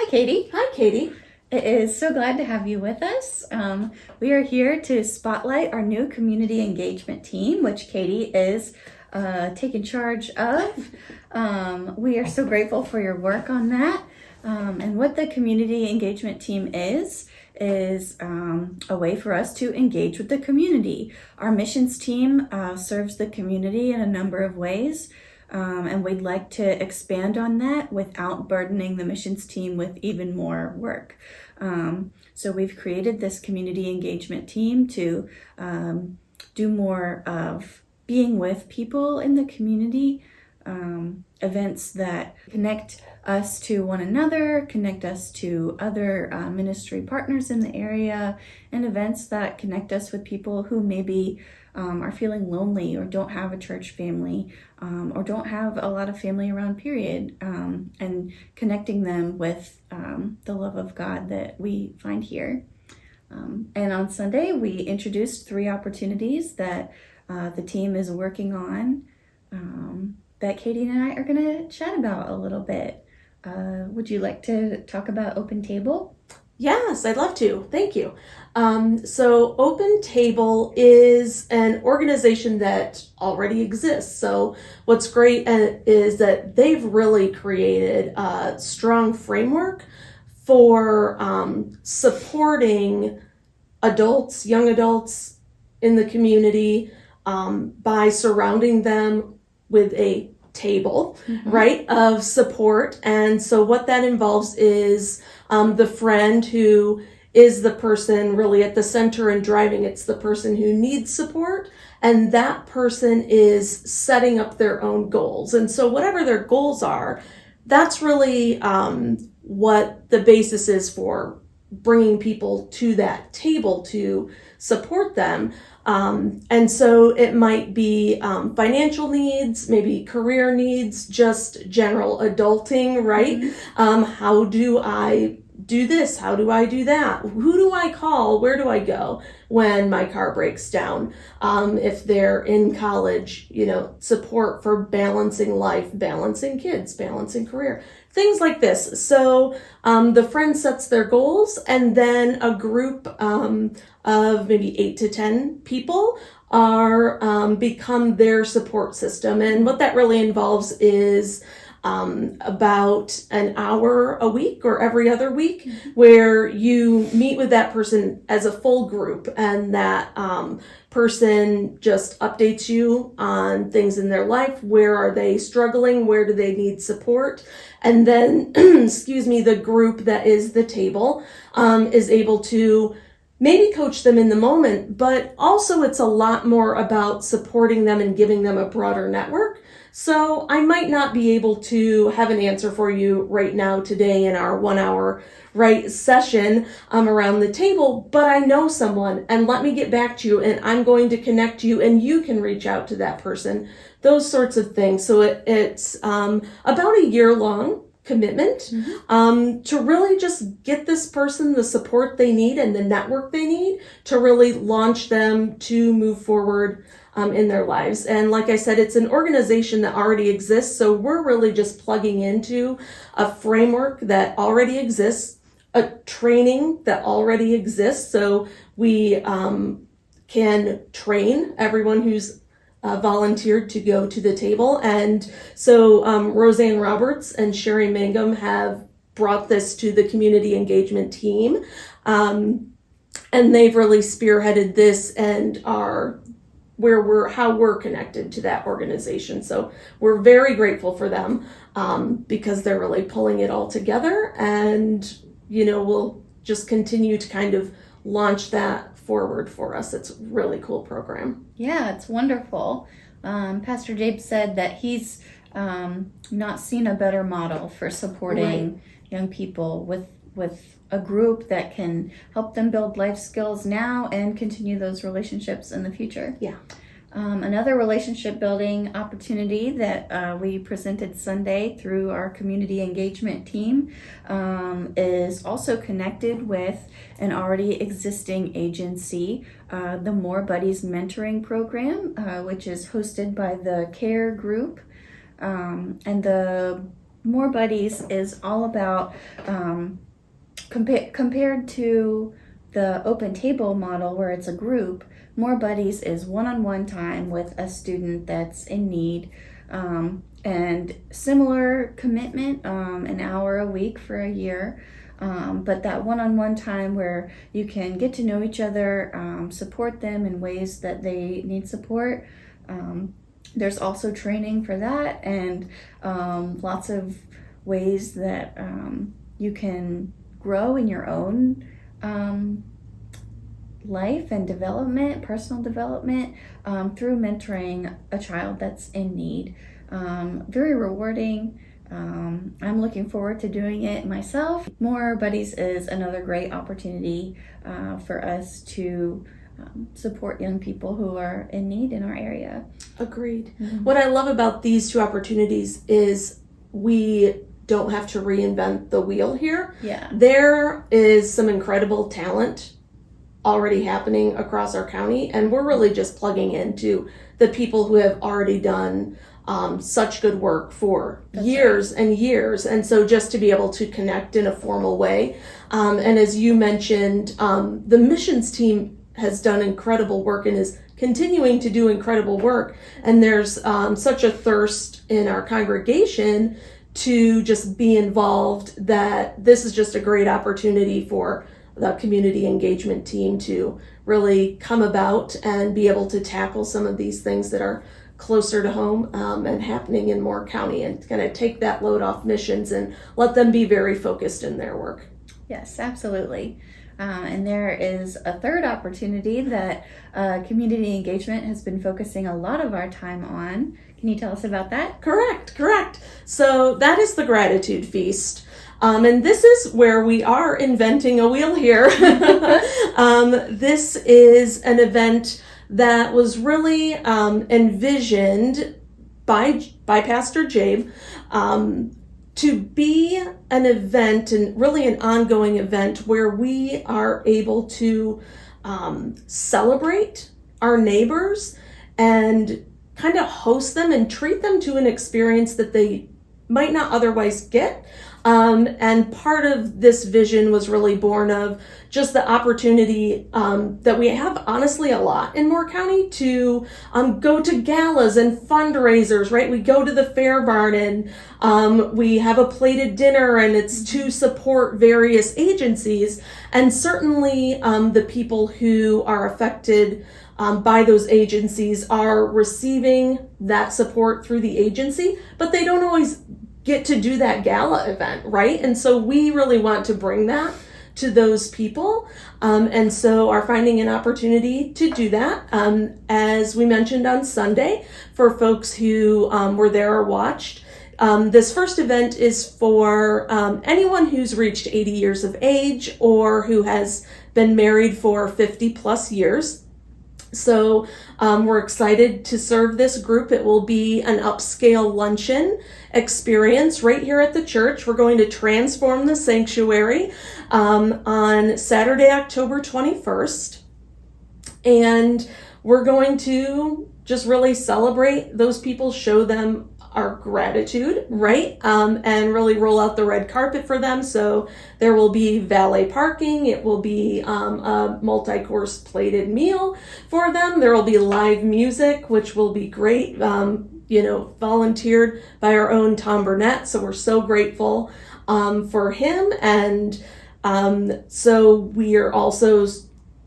Hi, Katie. Hi, Katie. It is so glad to have you with us. We are here to spotlight our new community engagement team, which Katie is taking charge of. We are so grateful for your work on that. And what the community engagement team is a way for us to engage with the community. Our missions team serves the community in a number of ways. And we'd like to expand on that without burdening the missions team with even more work. So we've created this community engagement team to do more of being with people in the community, events that connect us to one another, connect us to other ministry partners in the area, and events that connect us with people who maybe are feeling lonely or don't have a church family or don't have a lot of family around, period, and connecting them with the love of God that we find here. And on Sunday, we introduced 3 opportunities that the team is working on that Katie and I are going to chat about a little bit. Would you like to talk about Open Table? Yes, I'd love to. Thank you. So Open Table is an organization that already exists. So what's great is that they've really created a strong framework for supporting adults, young adults in the community by surrounding them with a table, right, of support. And so what that involves is the friend who is the person really at the center and driving. It's the person who needs support, and that person is setting up their own goals. And so whatever their goals are, that's really what the basis is for bringing people to that table to support them. And so it might be financial needs, maybe career needs, just general adulting, right? How do I do this? How do I do that? Who do I call? Where do I go when my car breaks down? If they're in college, support for balancing life, balancing kids, balancing career, things like this. So the friend sets their goals, and then a group of maybe 8 to 10 people are become their support system. And what that really involves is about an hour a week or every other week where you meet with that person as a full group, and that person just updates you on things in their life. Where are they struggling? Where do they need support? And then, the group that is the table is able to maybe coach them in the moment, but also it's a lot more about supporting them and giving them a broader network. So I might not be able to have an answer for you right now today in our 1 hour session around the table, but I know someone, and let me get back to you, and I'm going to connect you, and you can reach out to that person, those sorts of things. So it's about a year-long commitment to really just get this person the support they need and the network they need to really launch them to move forward in their lives. And like I said, it's an organization that already exists, so we're really just plugging into a framework that already exists, a training that already exists, so we can train everyone who's volunteered to go to the table. And so Roseanne Roberts and Sherry Mangum have brought this to the community engagement team, and they've really spearheaded this and are how we're connected to that organization. So we're very grateful for them because they're really pulling it all together, and we'll just continue to kind of launch that forward for us. It's a really cool program. Yeah, it's wonderful. Pastor Jabe said that he's not seen a better model for supporting young people with a group that can help them build life skills now and continue those relationships in the future. Yeah. Another relationship building opportunity that we presented Sunday through our community engagement team is also connected with an already existing agency, the More Buddies Mentoring Program, which is hosted by the CARE group. And the More Buddies is all about, compared to the open table model where it's a group, More Buddies is one-on-one time with a student that's in need, and similar commitment, an hour a week for a year. But that one-on-one time where you can get to know each other, support them in ways that they need support. There's also training for that, and lots of ways that you can grow in your own life and development, personal development, through mentoring a child that's in need. Very rewarding. I'm looking forward to doing it myself. More Buddies is another great opportunity for us to support young people who are in need in our area. Agreed. Mm-hmm. What I love about these two opportunities is we don't have to reinvent the wheel here. Yeah. There is some incredible talent already happening across our county, and we're really just plugging into the people who have already done such good work for years and years. And so just to be able to connect in a formal way. And as you mentioned, the missions team has done incredible work and is continuing to do incredible work. And there's such a thirst in our congregation to just be involved that this is just a great opportunity for the community engagement team to really come about and be able to tackle some of these things that are closer to home and happening in Moore County, and kind of take that load off missions and let them be very focused in their work. Yes, absolutely. And there is a third opportunity that community engagement has been focusing a lot of our time on. Can you tell us about that? Correct. So that is the Gratitude Feast. And this is where we are inventing a wheel here. This is an event that was really envisioned by Pastor Jabe to be an event, and really an ongoing event, where we are able to celebrate our neighbors and kind of host them and treat them to an experience that they might not otherwise get. And part of this vision was really born of just the opportunity that we have, honestly, a lot in Moore County to go to galas and fundraisers, right? We go to the Fair Barn and we have a plated dinner, and it's to support various agencies. And certainly the people who are affected by those agencies are receiving that support through the agency, but they don't always get to do that gala event, right? And so we really want to bring that to those people, and so are finding an opportunity to do that. As we mentioned on Sunday, for folks who were there or watched, this first event is for anyone who's reached 80 years of age or who has been married for 50 plus years. So we're excited to serve this group. It will be an upscale luncheon experience right here at the church. We're going to transform the sanctuary on Saturday, October 21st. And we're going to just really celebrate those people, show them our gratitude, right? And really roll out the red carpet for them. So there will be valet parking. It will be a multi-course plated meal for them. There will be live music, which will be great, volunteered by our own Tom Burnett. So we're so grateful for him. And so we are also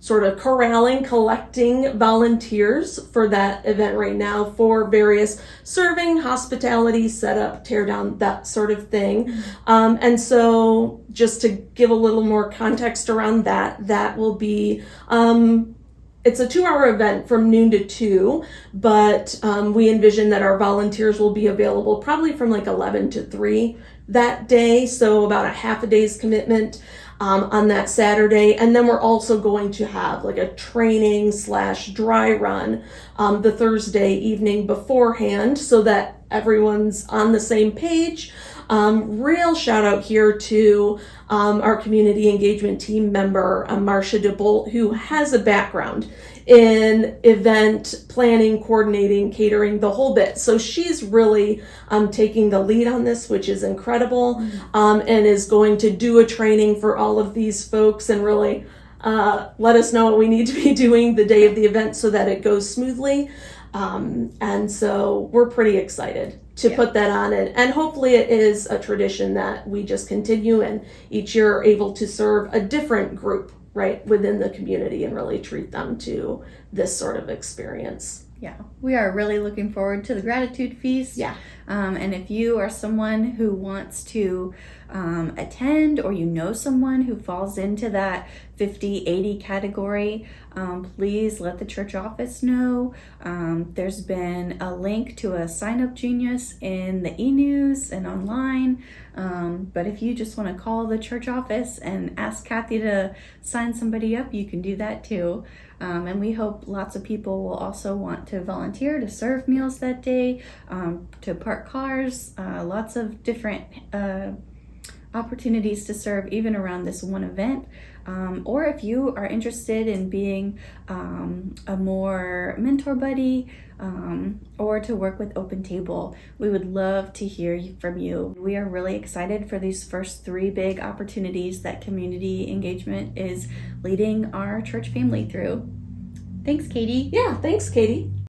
sort of collecting volunteers for that event right now for various serving, hospitality, setup, tear down, that sort of thing. And so just to give a little more context around that will be, it's a 2-hour event from noon to 2, but we envision that our volunteers will be available probably from like 11 to 3 that day. So about a half a day's commitment on that Saturday. And then we're also going to have like a training / dry run the Thursday evening beforehand, so that everyone's on the same page Real shout out here to our community engagement team member, Marcia DeBolt, who has a background in event planning, coordinating, catering, the whole bit. So she's really taking the lead on this, which is incredible, and is going to do a training for all of these folks and really let us know what we need to be doing the day of the event so that it goes smoothly. And so we're pretty excited to put that on it. And hopefully it is a tradition that we just continue and each year are able to serve a different group, right, within the community and really treat them to this sort of experience. Yeah, we are really looking forward to the gratitude feast. Yeah. And if you are someone who wants to attend, or you know someone who falls into that 50-80 category, please let the church office know. There's been a link to a sign-up genius in the e-news and online. But if you just want to call the church office and ask Kathy to sign somebody up, you can do that too. And we hope lots of people will also want to volunteer to serve meals that day, to park cars, lots of different opportunities to serve even around this one event. Or if you are interested in being a more mentor buddy, or to work with Open Table, we would love to hear from you. We are really excited for these first 3 big opportunities that community engagement is leading our church family through. Thanks, Katie. Yeah, thanks, Katie.